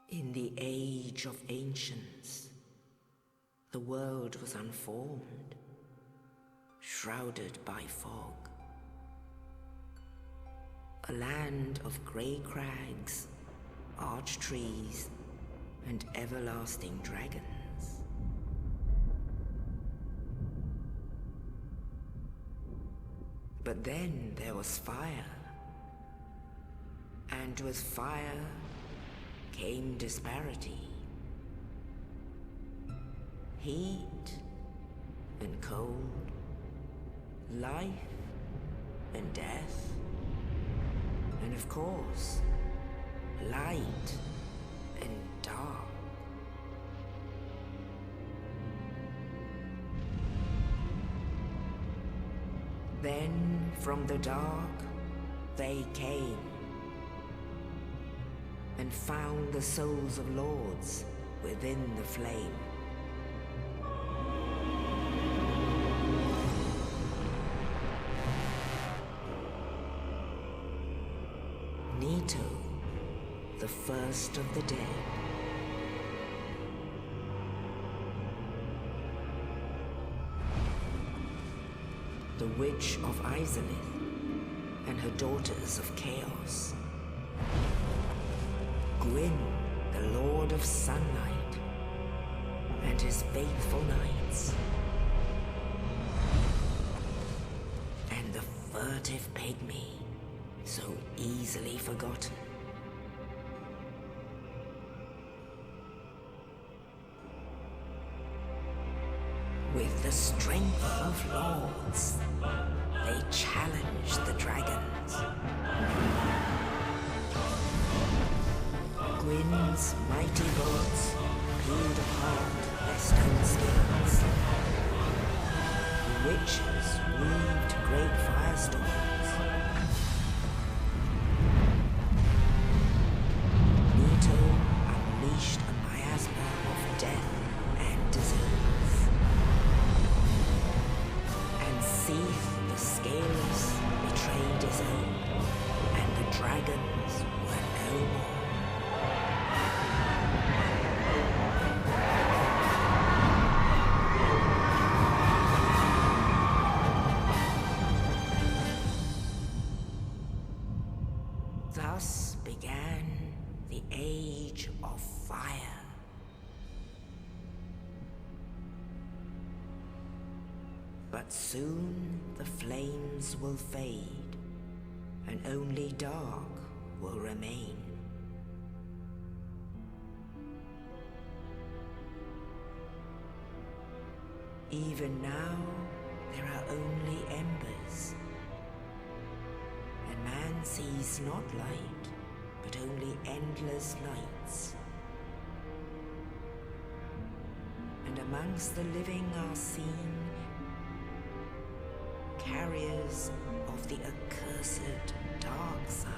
In the age of ancients, the world was unformed, shrouded by fog. A land of grey crags, arch trees, and everlasting dragons. But then there was fire, and with fire came disparity. Heat and cold, life and death, and of course, light and dark. Then from the dark they came and found the souls of lords within the flame. Nito, the first of the dead. The Witch of Izalith and her daughters of Chaos. Gwyn, the Lord of Sunlight, and his faithful knights. And the furtive pygmy, so easily forgotten. With the strength of lords, they challenged the dragons. Gwyn's mighty bullets peeled apart their stone skins. The witches weaved great firestorms. Nito unleashed a miasma of death and disease. And Seath the Scaleless betrayed his own, and the dragons were no more. Thus began the Age of Fire. But soon the flames will fade, and only dark will remain. Even now, there are only embers. And man sees not light, but only endless nights. And amongst the living are seen carriers of the accursed dark side.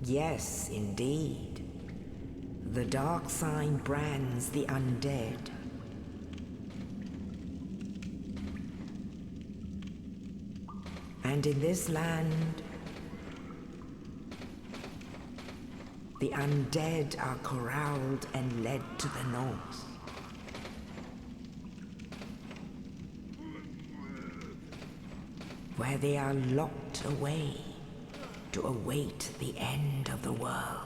Yes, indeed. The dark sign brands the undead. And in this land, the undead are corralled and led to the north. Where they are locked away to await the end of the world.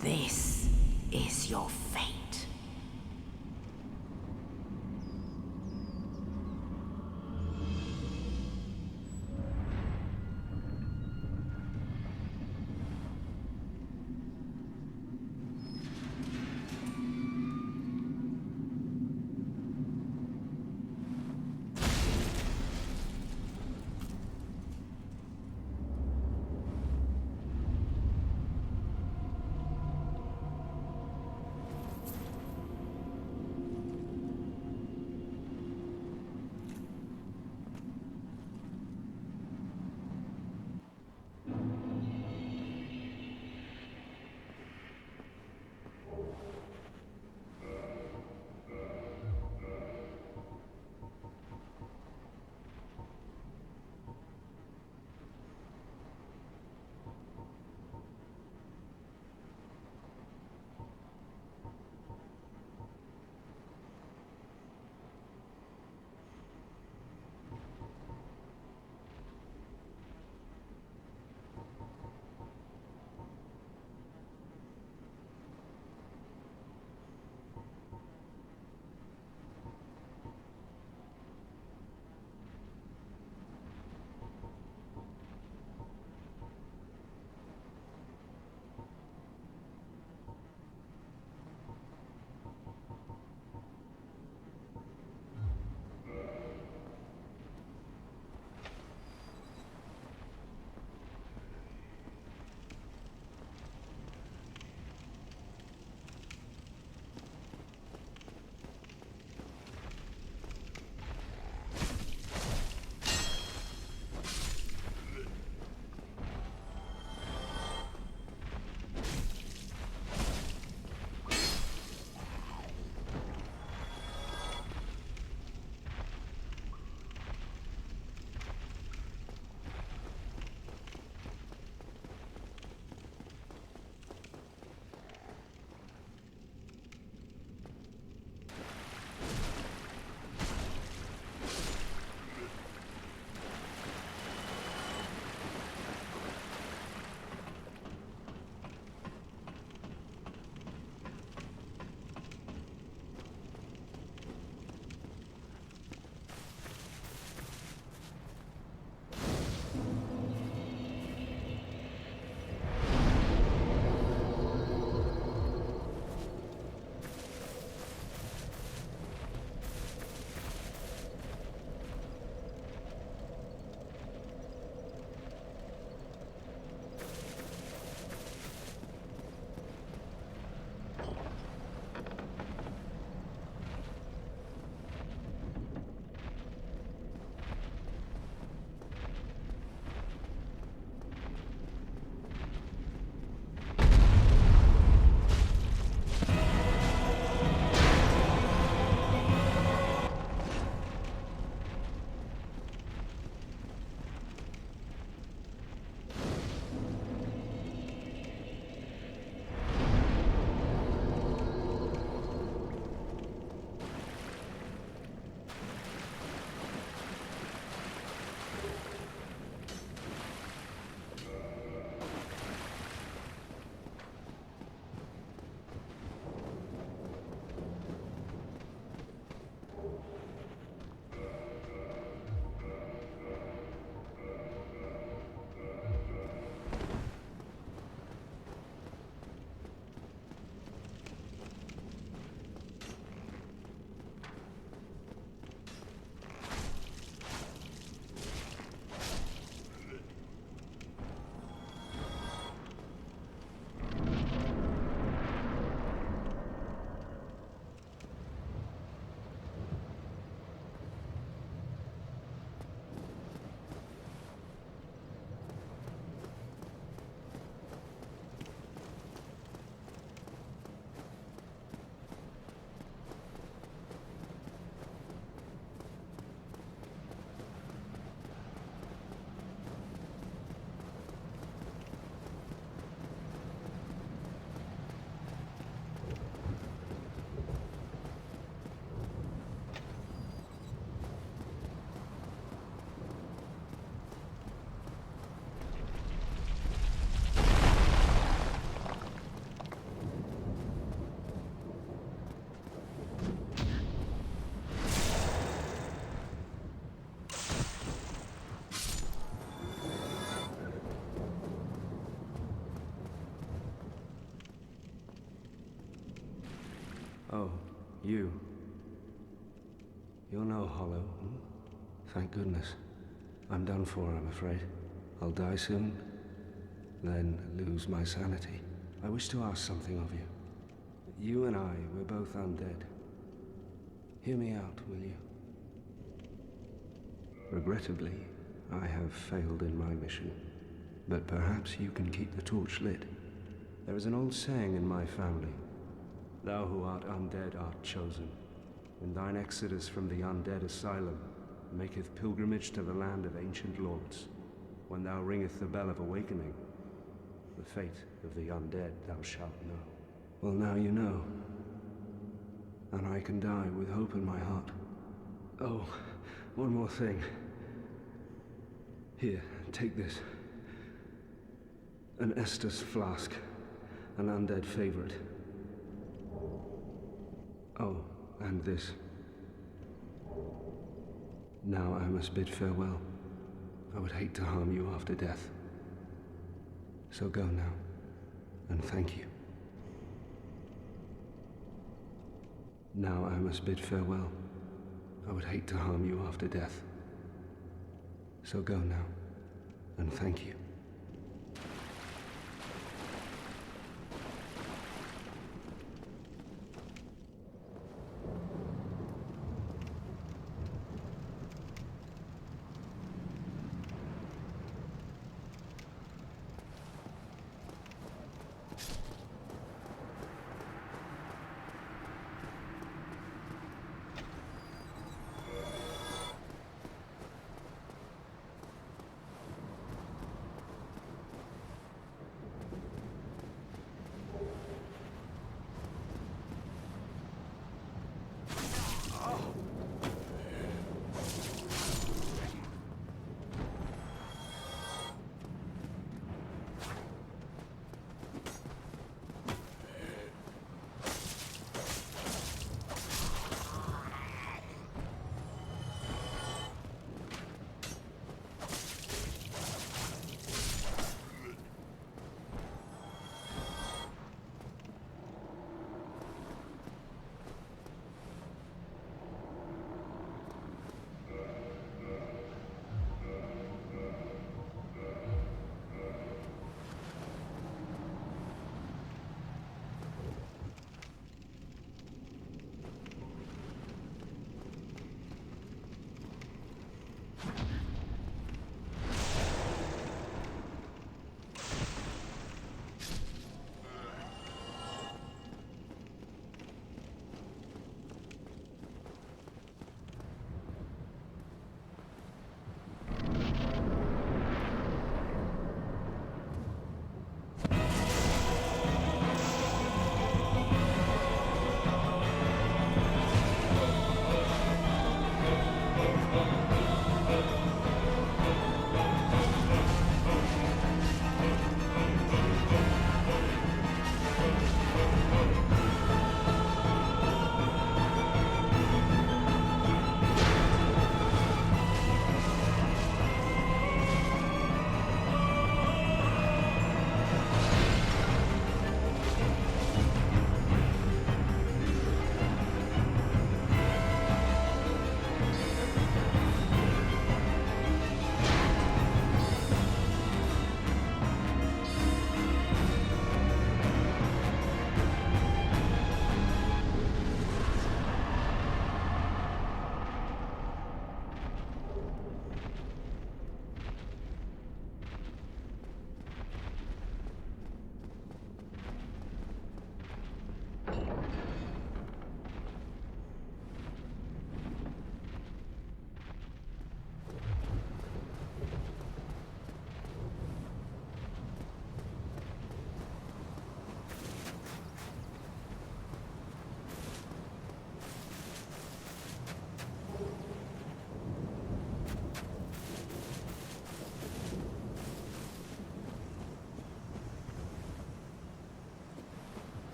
This is your fate. Oh, you. You're no hollow. Thank goodness. I'm done for, I'm afraid. I'll die soon, then lose my sanity. I wish to ask something of you. You and I, we're both undead. Hear me out, will you? Regrettably, I have failed in my mission, but perhaps you can keep the torch lit. There is an old saying in my family, "Thou who art undead art chosen. When thine exodus from the undead asylum maketh pilgrimage to the land of ancient lords, when thou ringeth the bell of awakening, the fate of the undead thou shalt know." Well, now you know, and I can die with hope in my heart. Oh, one more thing. Here, take this. An Estus flask, an undead favorite. Oh, and this. Now I must bid farewell. I would hate to harm you after death. So go now, and thank you. Now I must bid farewell. I would hate to harm you after death. So go now, and thank you.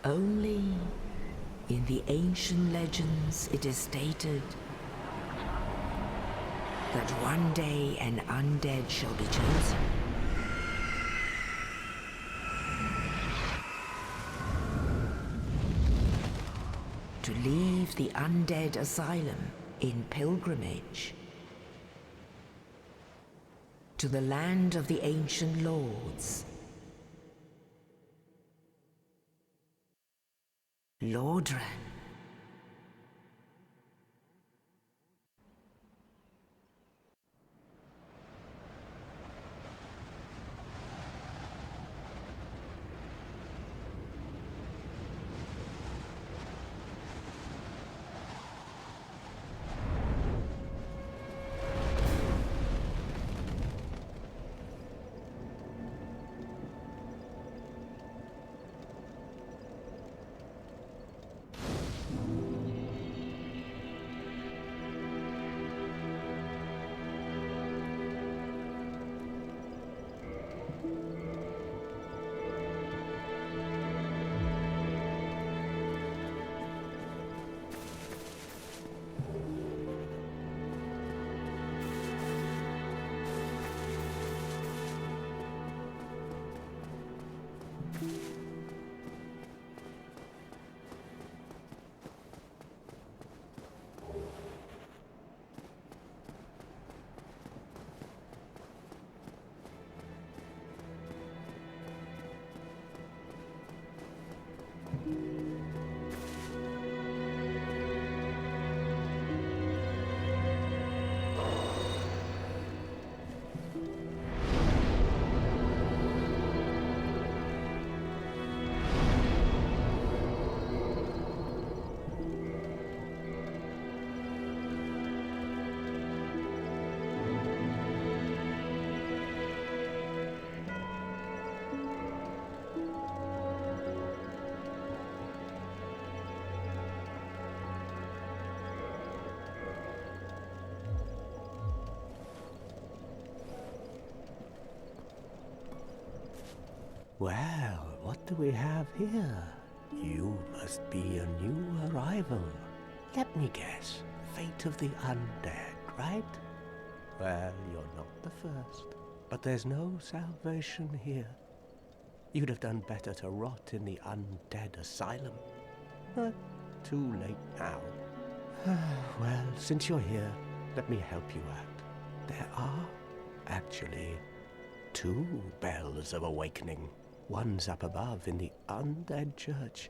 Only in the ancient legends it is stated that one day an undead shall be chosen. To leave the undead asylum in pilgrimage to the land of the ancient lords. Lordran. Well, what do we have here? You must be a new arrival. Let me guess. Fate of the undead, right? Well, you're not the first. But there's no salvation here. You'd have done better to rot in the undead asylum. But too late now. Well, since you're here, let me help you out. There are, actually, 2 bells of awakening. One's up above in the undead church.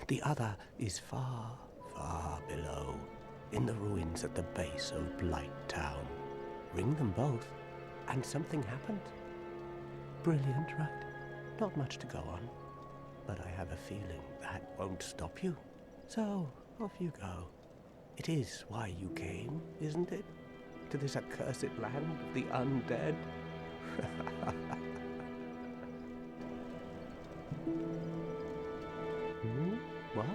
The other is far, far below, in the ruins at the base of Blight Town. Ring them both, and something happens. Brilliant, right? Not much to go on, but I have a feeling that won't stop you. So, off you go. It is why you came, isn't it? To this accursed land of the undead? What?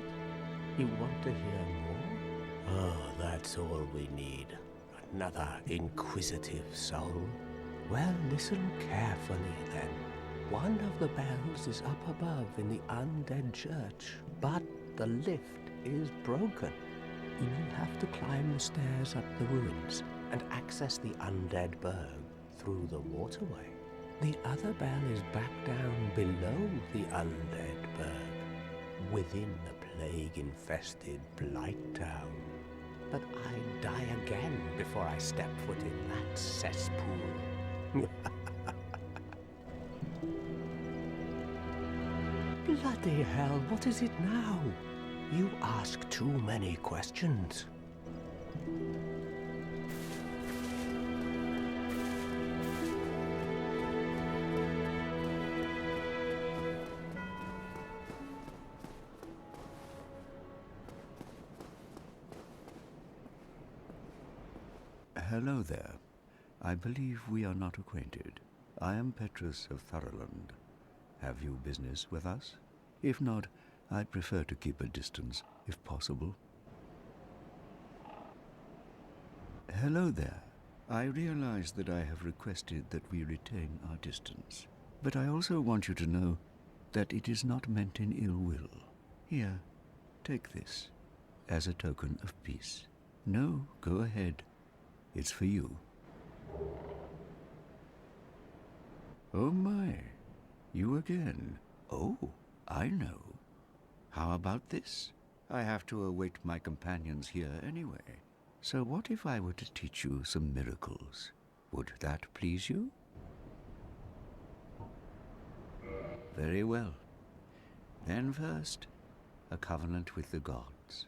You want to hear more? Oh, that's all we need. Another inquisitive soul. Well, listen carefully then. One of the bells is up above in the undead church, but the lift is broken. You'll have to climb the stairs up the ruins and access the undead burg through the waterway. The other bell is back down below the undead burg, within the plague-infested Blight Town. But I'd die again before I step foot in that cesspool. Bloody hell, what is it now? You ask too many questions. Hello there. I believe we are not acquainted. I am Petrus of Thoroland. Have you business with us? If not, I'd prefer to keep a distance, if possible. Hello there. I realize that I have requested that we retain our distance, but I also want you to know that it is not meant in ill will. Here, take this, as a token of peace. No, go ahead. It's for you. Oh my, you again. Oh, I know. How about this? I have to await my companions here anyway. So what if I were to teach you some miracles? Would that please you? Very well. Then first, a covenant with the gods.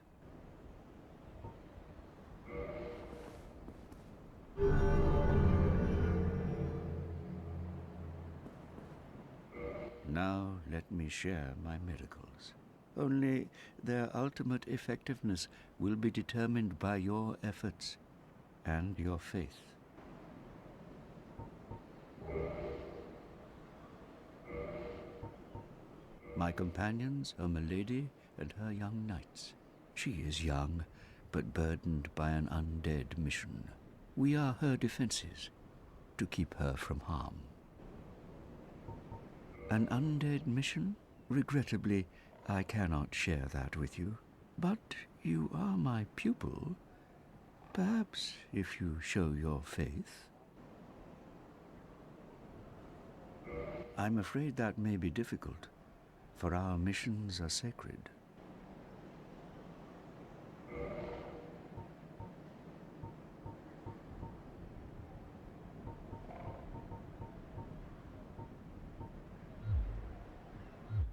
Now let me share my miracles. Only their ultimate effectiveness will be determined by your efforts and your faith. My companions are Milady and her young knights. She is young, but burdened by an undead mission. We are her defenses, to keep her from harm. An undead mission? Regrettably, I cannot share that with you. But you are my pupil. Perhaps if you show your faith. I'm afraid that may be difficult, for our missions are sacred.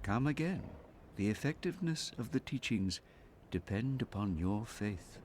Come again. The effectiveness of the teachings depend upon your faith.